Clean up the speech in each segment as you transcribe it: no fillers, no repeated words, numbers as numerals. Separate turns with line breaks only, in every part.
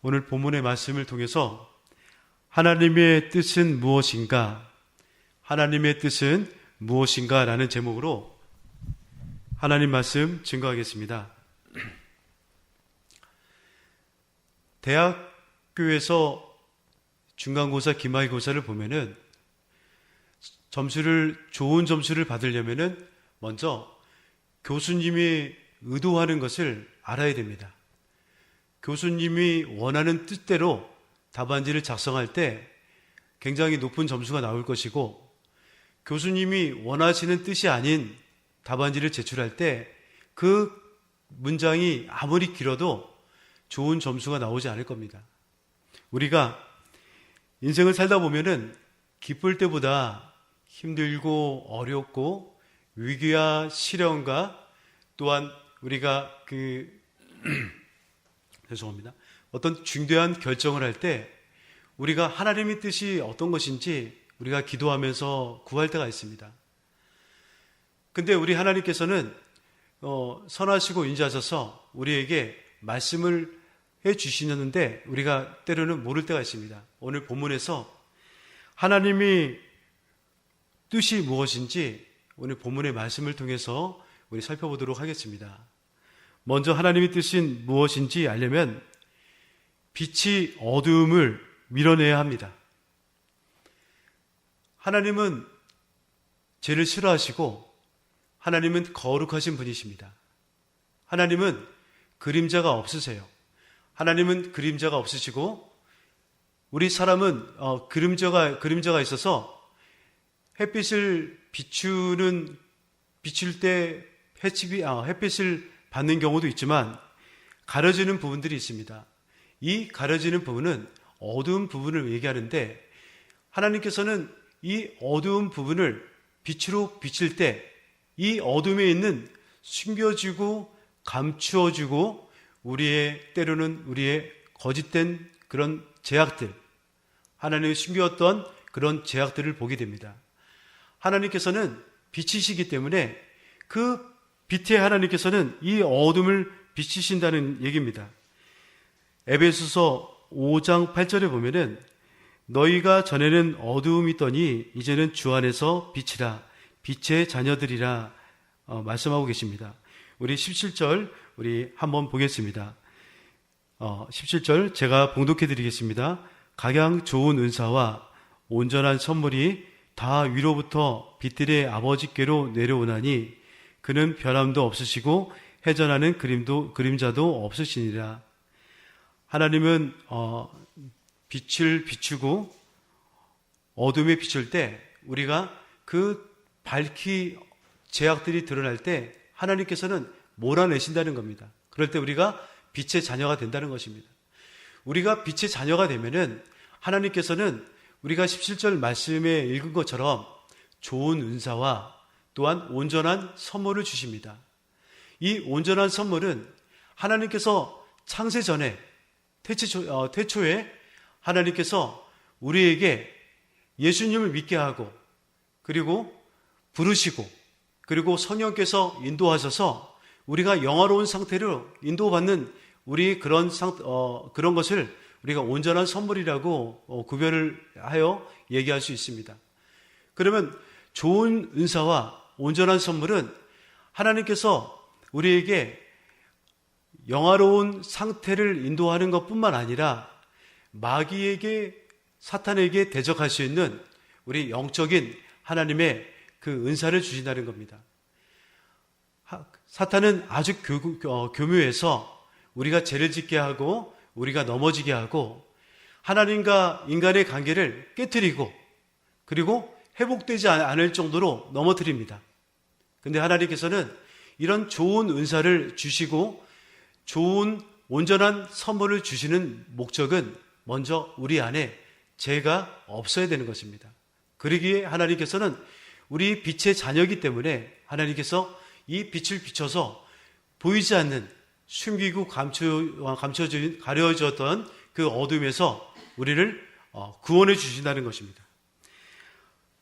오늘 본문의 말씀을 통해서 하나님의 뜻은 무엇인가? 하나님의 뜻은 무엇인가? 라는 제목으로 하나님 말씀 증거하겠습니다. 대학교에서 중간고사, 기말고사를 보면은 좋은 점수를 받으려면은 먼저 교수님이 의도하는 것을 알아야 됩니다. 교수님이 원하는 뜻대로 답안지를 작성할 때 굉장히 높은 점수가 나올 것이고, 교수님이 원하시는 뜻이 아닌 답안지를 제출할 때 그 문장이 아무리 길어도 좋은 점수가 나오지 않을 겁니다. 우리가 인생을 살다 보면은 기쁠 때보다 힘들고 어렵고 위기와 시련과 또한 우리가 죄송합니다. 어떤 중대한 결정을 할 때 우리가 하나님의 뜻이 어떤 것인지 우리가 기도하면서 구할 때가 있습니다. 근데 우리 하나님께서는 선하시고 인자하셔서 우리에게 말씀을 해 주시는데 우리가 때로는 모를 때가 있습니다. 오늘 본문에서 하나님이 뜻이 무엇인지 오늘 본문의 말씀을 통해서 우리 살펴보도록 하겠습니다. 먼저 하나님의 뜻은 무엇인지 알려면 빛이 어두움을 밀어내야 합니다. 하나님은 죄를 싫어하시고 하나님은 거룩하신 분이십니다. 하나님은 그림자가 없으세요. 하나님은 그림자가 없으시고 우리 사람은 그림자가 있어서 햇빛을 비출 때 햇빛을 받는 경우도 있지만 가려지는 부분들이 있습니다. 이 가려지는 부분은 어두운 부분을 얘기하는데, 하나님께서는 이 어두운 부분을 빛으로 비칠 때 이 어둠에 있는 숨겨지고 감추어지고 때로는 우리의 거짓된 그런 제약들, 하나님이 숨겼던 그런 제약들을 보게 됩니다. 하나님께서는 빛이시기 때문에 그 빛에 하나님께서는 이 어둠을 비치신다는 얘기입니다. 에베소서 5장 8절에 보면은 너희가 전에는 어두움이 있더니 이제는 주 안에서 빛이라, 빛의 자녀들이라 말씀하고 계십니다. 우리 17절 우리 한번 보겠습니다. 17절 제가 봉독해 드리겠습니다. 각양 좋은 은사와 온전한 선물이 다 위로부터 빛들의 아버지께로 내려오나니 그는 변함도 없으시고 해전하는 그림자도 없으시니라. 하나님은 빛을 비추고 어둠에 비출 때 우리가 그 밝히 제약들이 드러날 때 하나님께서는 몰아내신다는 겁니다. 그럴 때 우리가 빛의 자녀가 된다는 것입니다. 우리가 빛의 자녀가 되면은 하나님께서는 우리가 17절 말씀에 읽은 것처럼 좋은 은사와 또한 온전한 선물을 주십니다. 이 온전한 선물은 하나님께서 창세 전에 태초에 하나님께서 우리에게 예수님을 믿게 하고 그리고 부르시고 그리고 성령께서 인도하셔서 우리가 영화로운 상태로 인도받는 우리 그런 것을 우리가 온전한 선물이라고 구별을 하여 얘기할 수 있습니다. 그러면 좋은 은사와 온전한 선물은 하나님께서 우리에게 영화로운 상태를 인도하는 것뿐만 아니라 마귀에게, 사탄에게 대적할 수 있는 우리 영적인 하나님의 그 은사를 주신다는 겁니다. 사탄은 아주 교묘해서 우리가 죄를 짓게 하고 우리가 넘어지게 하고 하나님과 인간의 관계를 깨트리고 그리고 회복되지 않을 정도로 넘어뜨립니다. 근데 하나님께서는 이런 좋은 은사를 주시고 좋은 온전한 선물을 주시는 목적은 먼저 우리 안에 죄가 없어야 되는 것입니다. 그러기에 하나님께서는 우리 빛의 자녀이기 때문에 하나님께서 이 빛을 비춰서 보이지 않는 숨기고 가려졌던 그 어둠에서 우리를 구원해 주신다는 것입니다.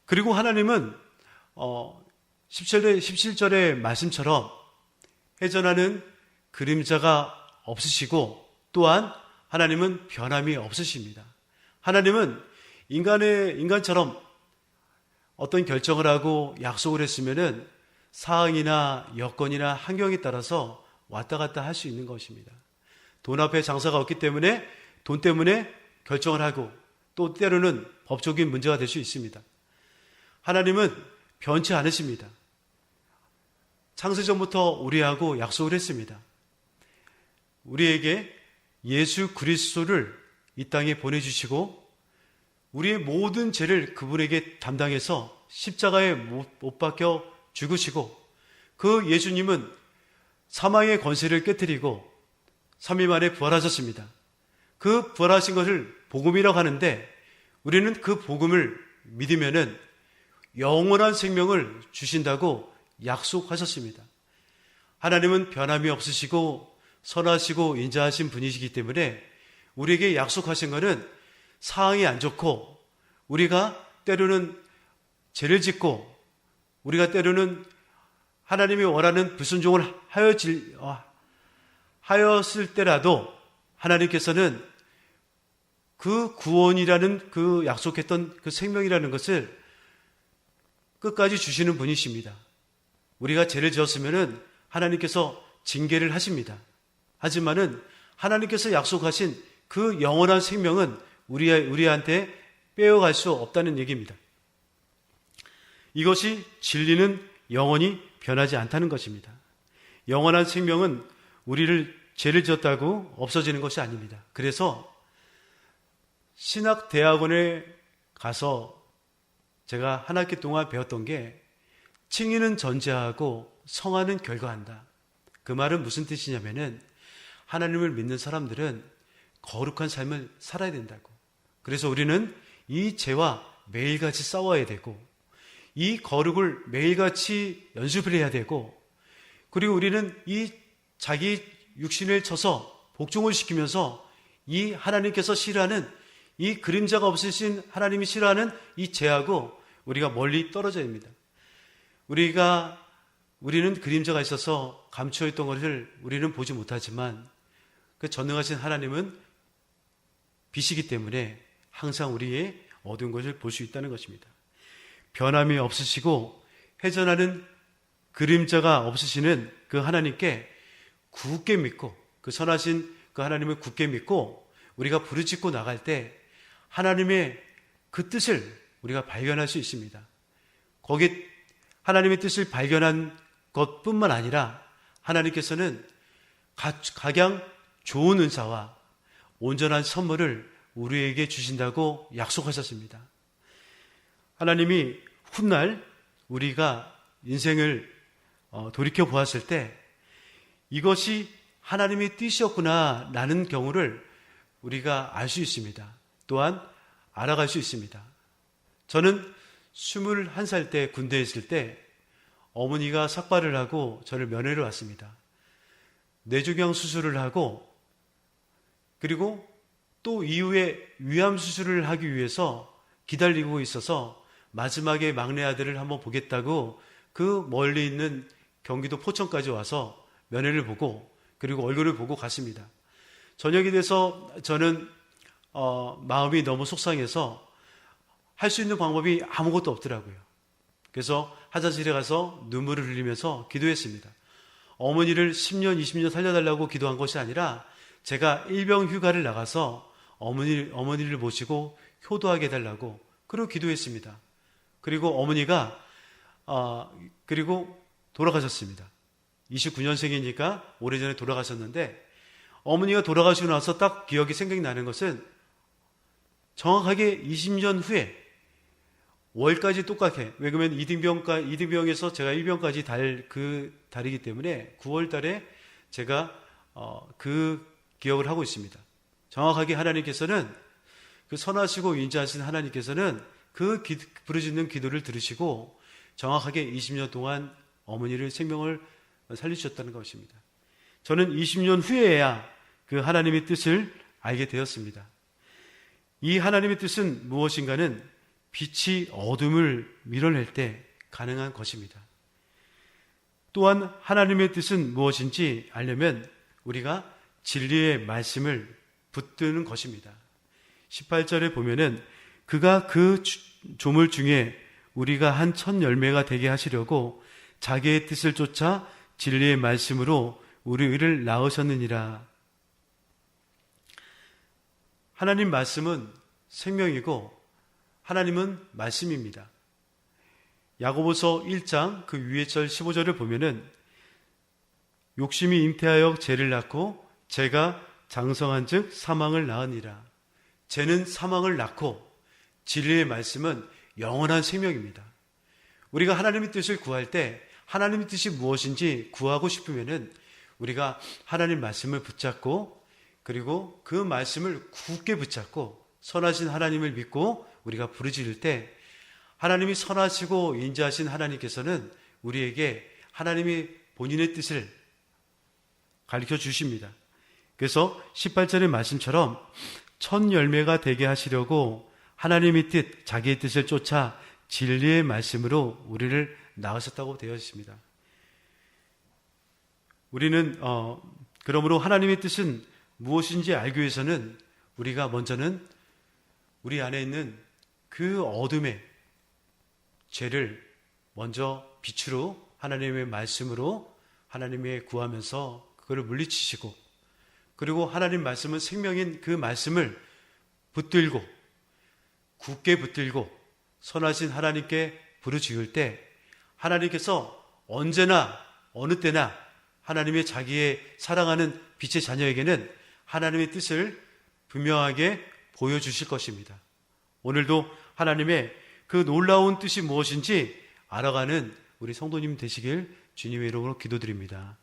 그리고 하나님은 17절의 말씀처럼 해전하는 그림자가 없으시고 또한 하나님은 변함이 없으십니다. 하나님은 인간처럼 어떤 결정을 하고 약속을 했으면은 상황이나 여건이나 환경에 따라서 왔다 갔다 할 수 있는 것입니다. 돈 앞에 장사가 없기 때문에 돈 때문에 결정을 하고 또 때로는 법적인 문제가 될 수 있습니다. 하나님은 변치 않으십니다. 창세전부터 우리하고 약속을 했습니다. 우리에게 예수 그리스도를 이 땅에 보내주시고 우리의 모든 죄를 그분에게 담당해서 십자가에 못 박혀 죽으시고 그 예수님은 사망의 권세를 깨뜨리고 3일 만에 부활하셨습니다. 그 부활하신 것을 복음이라고 하는데 우리는 그 복음을 믿으면은 영원한 생명을 주신다고 약속하셨습니다. 하나님은 변함이 없으시고 선하시고 인자하신 분이시기 때문에 우리에게 약속하신 것은 상황이 안 좋고 우리가 때로는 죄를 짓고 우리가 때로는 하나님이 원하는 불순종을 하였을 때라도 하나님께서는 그 구원이라는 그 약속했던 그 생명이라는 것을 끝까지 주시는 분이십니다. 우리가 죄를 지었으면은 하나님께서 징계를 하십니다. 하지만은 하나님께서 약속하신 그 영원한 생명은 우리한테 빼어갈 수 없다는 얘기입니다. 이것이 진리는 영원히 변하지 않다는 것입니다. 영원한 생명은 우리를 죄를 지었다고 없어지는 것이 아닙니다. 그래서 신학대학원에 가서 제가 한 학기 동안 배웠던 게 칭의는 전제하고 성화는 결과한다. 그 말은 무슨 뜻이냐면은 하나님을 믿는 사람들은 거룩한 삶을 살아야 된다고. 그래서 우리는 이 죄와 매일같이 싸워야 되고 이 거룩을 매일같이 연습을 해야 되고 그리고 우리는 이 자기 육신을 쳐서 복종을 시키면서 이 하나님께서 싫어하는 이 그림자가 없으신 하나님이 싫어하는 이 죄하고 우리가 멀리 떨어져야 합니다. 우리는 그림자가 있어서 감추어있던 것을 우리는 보지 못하지만 그 전능하신 하나님은 빛이기 때문에 항상 우리의 어두운 것을 볼 수 있다는 것입니다. 변함이 없으시고 회전하는 그림자가 없으시는 그 하나님께 굳게 믿고 그 선하신 그 하나님을 굳게 믿고 우리가 부르짖고 나갈 때 하나님의 그 뜻을 우리가 발견할 수 있습니다. 거기 하나님의 뜻을 발견한 것뿐만 아니라 하나님께서는 각양 좋은 은사와 온전한 선물을 우리에게 주신다고 약속하셨습니다. 하나님이 훗날 우리가 인생을 돌이켜 보았을 때 이것이 하나님의 뜻이었구나 라는 경우를 우리가 알 수 있습니다. 또한 알아갈 수 있습니다. 저는 21살 때 군대에 있을 때 어머니가 삭발을 하고 저를 면회를 왔습니다. 뇌종양 수술을 하고 그리고 또 이후에 위암 수술을 하기 위해서 기다리고 있어서 마지막에 막내 아들을 한번 보겠다고 그 멀리 있는 경기도 포천까지 와서 면회를 보고 그리고 얼굴을 보고 갔습니다. 저녁이 돼서 저는 마음이 너무 속상해서 할 수 있는 방법이 아무것도 없더라고요. 그래서 화장실에 가서 눈물을 흘리면서 기도했습니다. 어머니를 10년, 20년 살려달라고 기도한 것이 아니라 제가 일병 휴가를 나가서 어머니를 모시고 효도하게 해달라고 그리고 기도했습니다. 그리고 어머니가 그리고 돌아가셨습니다. 29년생이니까 오래전에 돌아가셨는데 어머니가 돌아가시고 나서 딱 기억이 생각이 나는 것은 정확하게 20년 후에 월까지 똑같게, 왜 그러면 이등병에서 제가 1병까지 달이기 때문에 9월 달에 제가 그 기억을 하고 있습니다. 정확하게 하나님께서는 그 선하시고 인자하신 하나님께서는 그 부르짖는 기도를 들으시고 정확하게 20년 동안 어머니를 생명을 살리셨다는 것입니다. 저는 20년 후에야 그 하나님의 뜻을 알게 되었습니다. 이 하나님의 뜻은 무엇인가는 빛이 어둠을 밀어낼 때 가능한 것입니다. 또한 하나님의 뜻은 무엇인지 알려면 우리가 진리의 말씀을 붙드는 것입니다. 18절에 보면은 그가 그 조물 중에 우리가 한 첫 열매가 되게 하시려고 자기의 뜻을 쫓아 진리의 말씀으로 우리를 낳으셨느니라. 하나님 말씀은 생명이고 하나님은 말씀입니다. 야고보서 1장 그 위에 절 15절을 보면은 욕심이 잉태하여 죄를 낳고 죄가 장성한 즉 사망을 낳으니라. 죄는 사망을 낳고 진리의 말씀은 영원한 생명입니다. 우리가 하나님의 뜻을 구할 때 하나님의 뜻이 무엇인지 구하고 싶으면은 우리가 하나님 말씀을 붙잡고 그리고 그 말씀을 굳게 붙잡고 선하신 하나님을 믿고 우리가 부르짖을 때 하나님이 선하시고 인자하신 하나님께서는 우리에게 하나님이 본인의 뜻을 가르쳐 주십니다. 그래서 18절의 말씀처럼 첫 열매가 되게 하시려고 하나님의 뜻, 자기의 뜻을 쫓아 진리의 말씀으로 우리를 낳으셨다고 되어 있습니다. 우리는 그러므로 하나님의 뜻은 무엇인지 알기 위해서는 우리가 먼저는 우리 안에 있는 그 어둠의 죄를 먼저 빛으로 하나님의 말씀으로 하나님의 구하면서 그거를 물리치시고 그리고 하나님 말씀은 생명인 그 말씀을 붙들고 굳게 붙들고 선하신 하나님께 부르짖을 때 하나님께서 언제나 어느 때나 하나님의 자기의 사랑하는 빛의 자녀에게는 하나님의 뜻을 분명하게 보여주실 것입니다. 오늘도 하나님의 그 놀라운 뜻이 무엇인지 알아가는 우리 성도님 되시길 주님의 이름으로 기도드립니다.